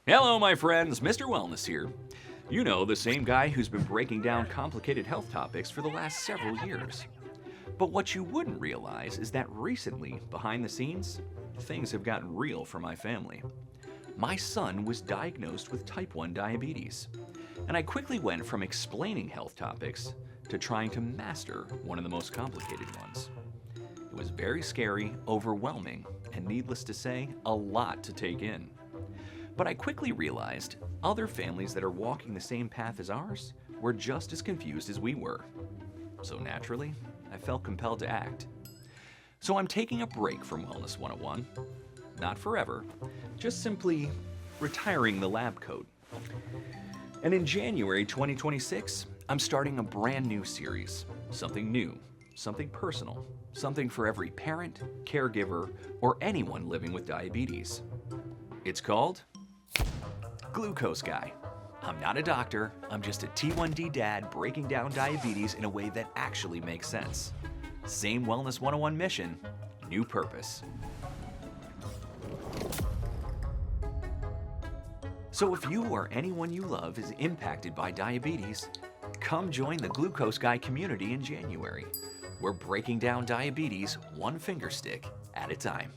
Hello, my friends. Mr. Wellness here. You know, the same guy who's been breaking down complicated health topics for the last several years. But what you wouldn't realize is that recently, behind the scenes, things have gotten real for my family. My son was diagnosed with type 1 diabetes, and I quickly went from explaining health topics to trying to master one of the most complicated ones. It was very scary, overwhelming, and needless to say, a lot to take in. But I quickly realized other families that are walking the same path as ours were just as confused as we were. So naturally, I felt compelled to act. So I'm taking a break from Wellness 101. Not forever, just simply retiring the lab coat. And in January 2026, I'm starting a brand new series. Something new, something personal, something for every parent, caregiver, or anyone living with diabetes. It's called Glucose Guy. I'm not a doctor, I'm just a T1D dad breaking down diabetes in a way that actually makes sense. Same Wellness 101 mission, new purpose. So if you or anyone you love is impacted by diabetes, come join the Glucose Guy community in January. We're breaking down diabetes one finger stick at a time.